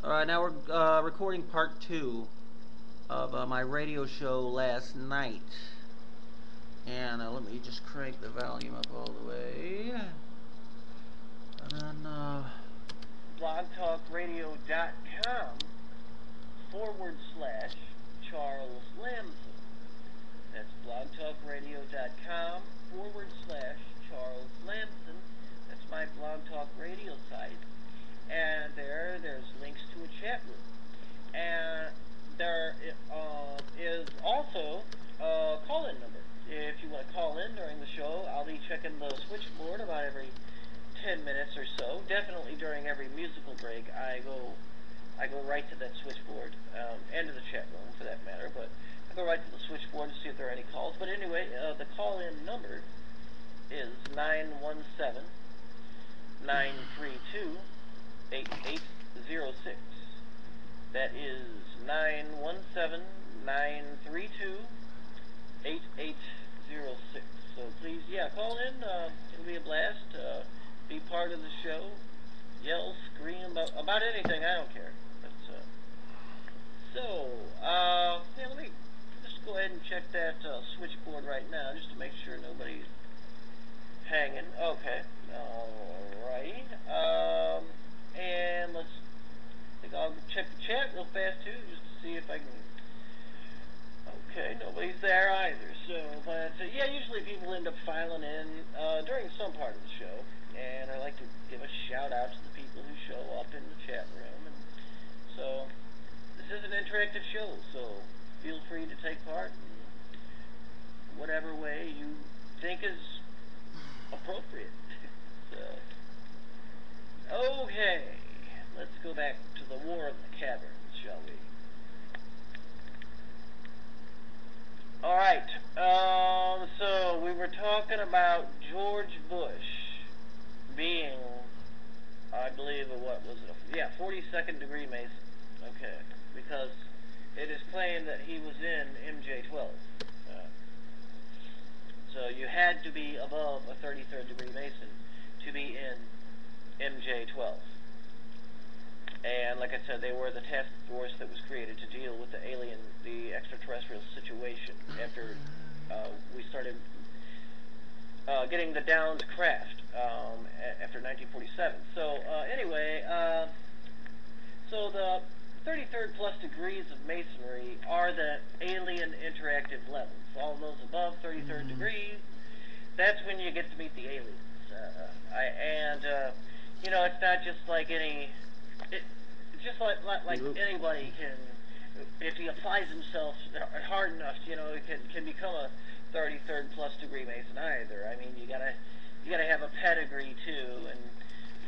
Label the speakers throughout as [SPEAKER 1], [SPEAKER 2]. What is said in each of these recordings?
[SPEAKER 1] Alright, now we're recording part 2 of my radio show last night. And let me just crank the volume up all the way. And then,
[SPEAKER 2] blogtalkradio.com/charleslamson. That's blogtalkradio.com/charleslamson. That's my Blog Talk Radio site. And there's links to a chat room. And there is also a call-in number. If you want to call in during the show, I'll be checking the switchboard about every 10 minutes or so. Definitely during every musical break, I go right to that switchboard, and to the chat room for that matter, but I go right to the switchboard to see if there are any calls. But anyway, the call-in number is 917-932-8806. That is 917-932-8806. So please, call in. It'll be a blast. Be part of the show. Yell, scream about anything. I don't care. But, let me just go ahead and check that switchboard right now, just to make sure nobody's hanging. Okay. Alright. And I'll check the chat real fast too, just to see if I can. Okay, nobody's there either. So, but usually people end up filing in during some part of the show, and I like to give a shout out to the people who show up in the chat room. And so, this is an interactive show, so feel free to take part in whatever way you think is appropriate. Okay, let's go back to the War of the Caverns, shall we? Alright, so we were talking about George Bush being, I believe, 42nd degree Mason. Okay, because it is claimed that he was in MJ12. So you had to be above a 33rd degree Mason to be in MJ12. And like I said, they were the task force that was created to deal with the extraterrestrial situation after we started getting the Downs craft after 1947. So so the 33rd plus degrees of Masonry are the alien interactive levels. All those above 33rd degrees, that's when you get to meet the aliens. It's not just like it's just like anybody can, if he applies himself hard enough, can become a 33rd plus degree Mason either. I mean, you gotta have a pedigree too, and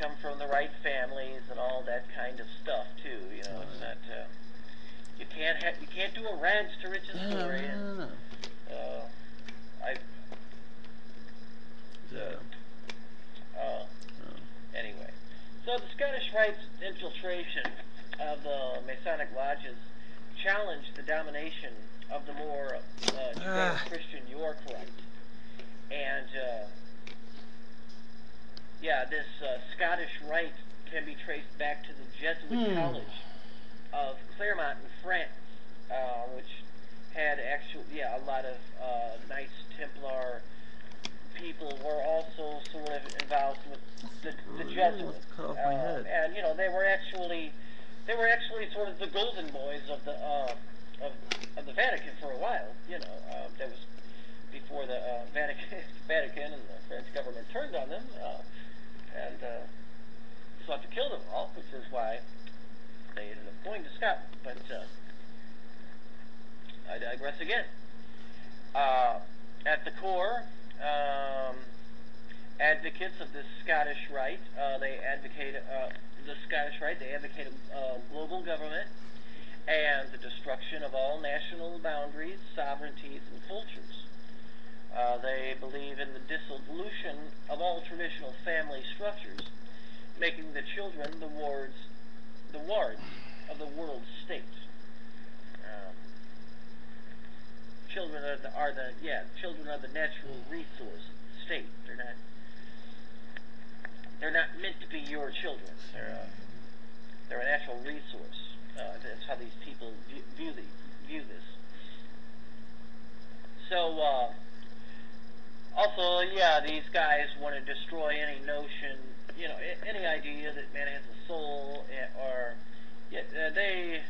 [SPEAKER 2] come from the right families and all that kind of stuff too. It's not you can't do a rags to riches story. And anyway, so the Scottish Rite's infiltration of the Masonic lodges challenged the domination of the more Judeo-Christian York Rite. And this Scottish Rite can be traced back to the Jesuit College of Claremont in France, which had a lot of Knights Templar people were also sort of involved with the Jesuits.
[SPEAKER 1] Cut off my head.
[SPEAKER 2] And they were actually sort of the golden boys of the Vatican for a while. That was before the Vatican and the French government turned on them and sought to kill them all, which is why they ended up going to Scotland. But I digress again. At the core, advocates of this Scottish Rite, they advocate global government and the destruction of all national boundaries, sovereignties, and cultures. They believe in the dissolution of all traditional family structures, making the children the wards of the world state. Children are the natural resource state. They're not meant to be your children. They're a natural resource. That's how these people view this. So, also, yeah, these guys want to destroy any notion, any idea that man has a soul, or they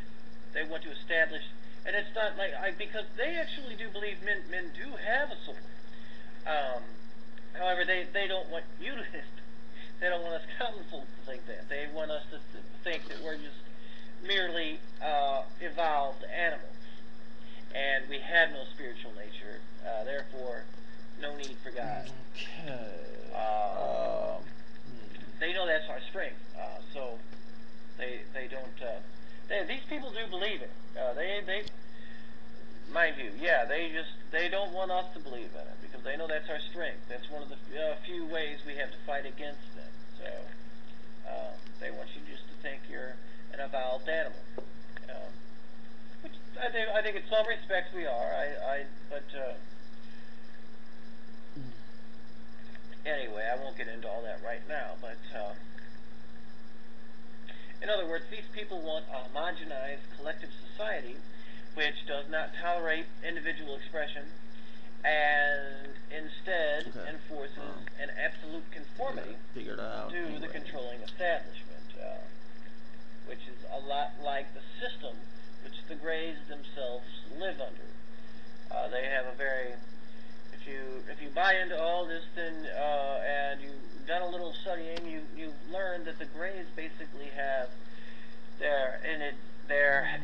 [SPEAKER 2] want to establish, and it's not like because they actually do believe men do have a soul. However, they don't want you to. They don't want us common folk to think that. They want us to think that we're just merely evolved animals, and we have no spiritual nature. Therefore, no need for God.
[SPEAKER 1] Okay.
[SPEAKER 2] They know that's our strength, so they don't. These people do believe it. They mind you, yeah, they don't want us to believe in it because they know that's our strength. That's one of the few ways we have to fight against them. So they want you just to think you're an evolved animal, which I think in some respects we are. But anyway, I won't get into all that right now. But in other words, these people want a homogenized collective society which does not tolerate individual expression and instead enforces an absolute conformity to the controlling establishment, which is a lot like the system which the Greys themselves live under. They have a very, if you buy into all this, then and you've done a little studying, you learn that the Greys basically have they're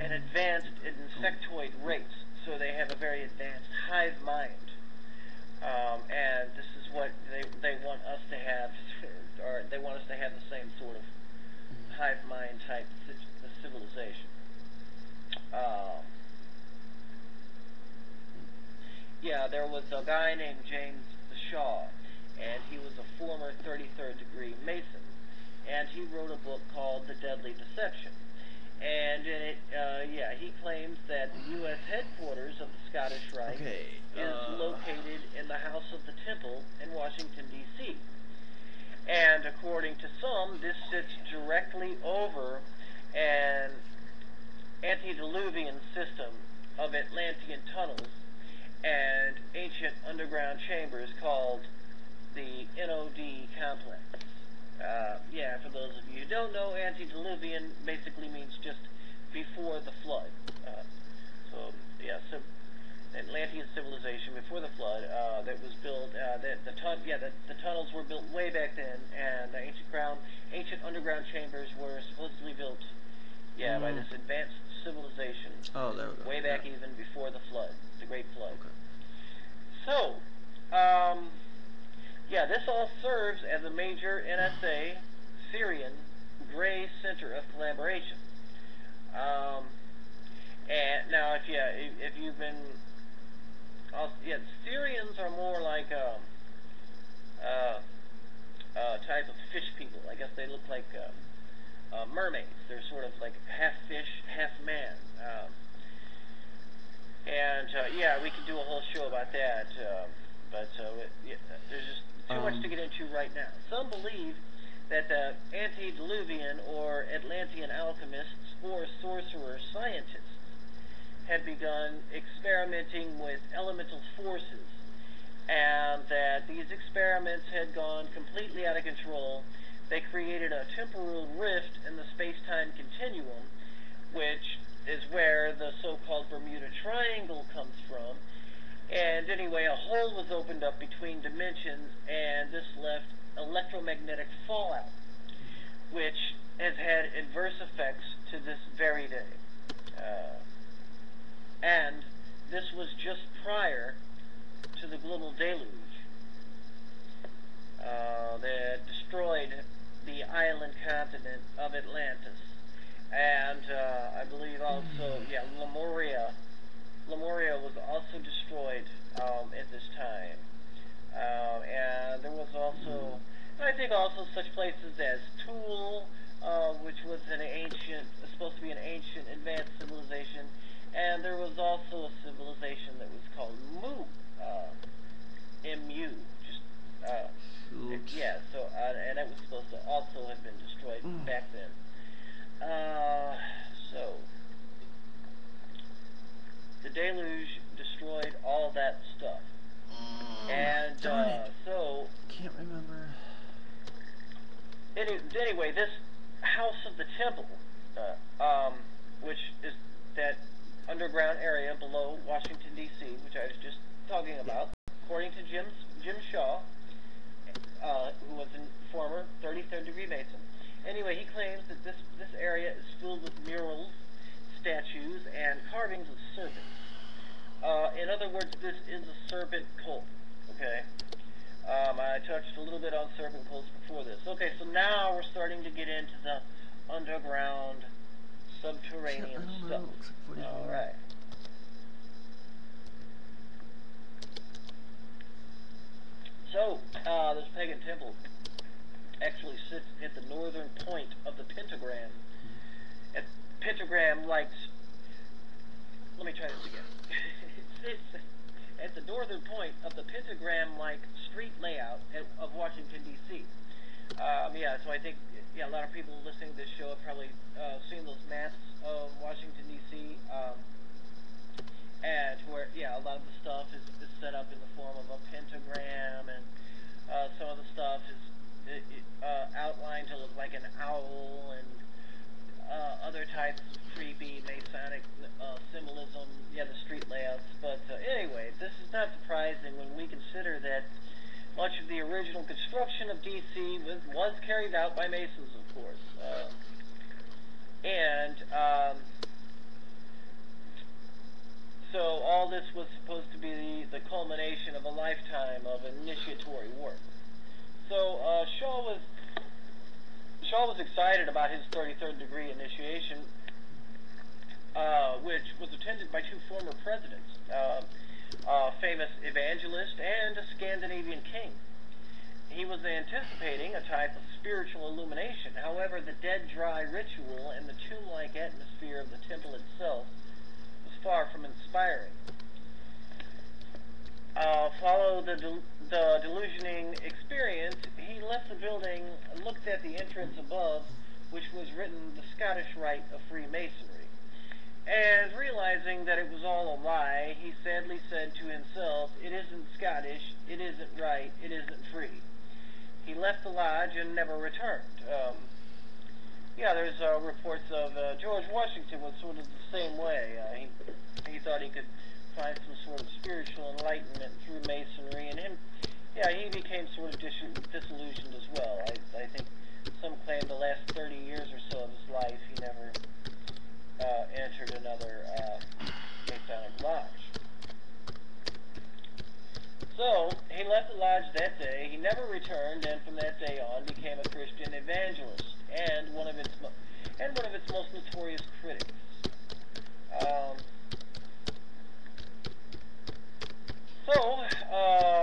[SPEAKER 2] an advanced insectoid race, so they have a very advanced hive mind, and this is what they want us to have, or they want us to have the same sort of hive mind type civilization. Yeah, there was a guy named James Shaw, and he was a former 33rd degree Mason, and he wrote a book called The Deadly Deception. And in it, he claims that the U.S. headquarters of the Scottish Rite is located in the House of the Temple in Washington, D.C. And according to some, this sits directly over an antediluvian system of Atlantean tunnels and ancient underground chambers called the NOD complex. For those of you who don't know, antediluvian basically means just before the flood. So Atlantean civilization before the flood that was built. The tunnels were built way back then, and the ancient underground chambers were supposedly built, by this advanced civilization.
[SPEAKER 1] Oh, there we go.
[SPEAKER 2] Way back even before the flood, the Great Flood.
[SPEAKER 1] Okay.
[SPEAKER 2] So, this all serves as a major NSA Syrian Grey center of collaboration. And now, if you've been, Syrians are more like a type of fish people. I guess they look like mermaids. They're sort of like half fish, half man. We could do a whole show about that. There's just too much to get into right now. Some believe that the antediluvian or Atlantean alchemists or sorcerer scientists had begun experimenting with elemental forces, and that these experiments had gone completely out of control. They created a temporal rift in the space-time continuum, which is where the so-called Bermuda Triangle comes from. And anyway, a hole was opened up between dimensions, and this left electromagnetic fallout, which has had adverse effects to this very day. And this was just prior to the global deluge that destroyed the island continent of Atlantis. And I believe also, Lemuria was also destroyed at this time. And there was also, I think also such places as Toul, which was supposed to be an ancient advanced civilization. And there was also a civilization that was called Mu, M-U, and it was supposed to also have been destroyed back then. So the deluge destroyed all that stuff. And
[SPEAKER 1] darn it.
[SPEAKER 2] so
[SPEAKER 1] Can't remember.
[SPEAKER 2] Anyway, this house of the temple, which is that underground area below Washington D.C., which I was just talking about, according to Jim Shaw, who was a former 33rd degree Mason. Anyway, he claims that this area is filled with murals, statues, and carvings of serpents. In other words, this is a serpent cult. Okay. I touched a little bit on serpent cults before this. Okay, so now we're starting to get into the underground, subterranean stuff. All right. So, this pagan temple actually sits at the northern point of the pentagram. At pentagram-like... Let me try this again. It sits at the northern point of the pentagram-like street layout of Washington, D.C. Yeah, so I think a lot of people listening to this show have probably seen those maps of Washington, D.C. And where, a lot of the stuff is set up in the form of a pentagram, and some of the stuff is outlined to look like an owl, and other types of creepy Masonic symbolism, the street layouts. But anyway, this is not surprising when we consider that much of the original construction of D.C. was carried out by Masons, of course. So all this was supposed to be the culmination of a lifetime of initiatory work. So Shaw was excited about his 33rd degree initiation, which was attended by two former presidents, a famous evangelist and a Scandinavian king. He was anticipating a type of spiritual illumination. However, the dead dry ritual and the tomb-like atmosphere of the temple itself was far from inspiring. Follow the delusioning experience, he left the building, looked at the entrance above, which was written the Scottish Rite of Freemasonry, and realizing that it was all a lie, he sadly said to himself, "It isn't Scottish, it isn't right, it isn't free." He left the lodge and never returned. There's reports of George Washington was sort of the same way. He thought he could find some sort of spiritual enlightenment through Masonry, and he became sort of disillusioned as well. I think some claim the last 30 years or so of his life he never entered another Masonic lodge. So he left the lodge that day. He never returned, and from that day on became a Christian evangelist and one of its most notorious critics.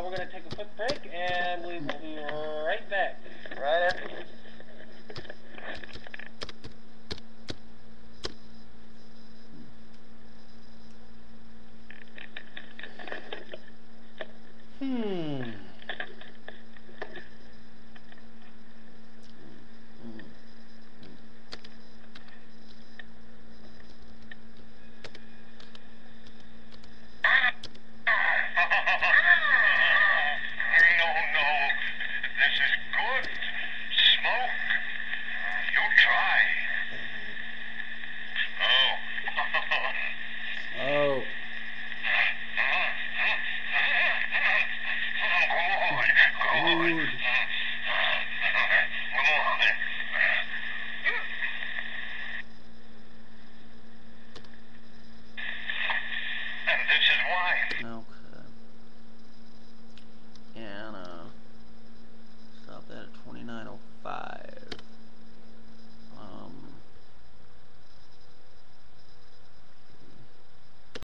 [SPEAKER 2] We're going to take a quick break, and we will be right back, right after this.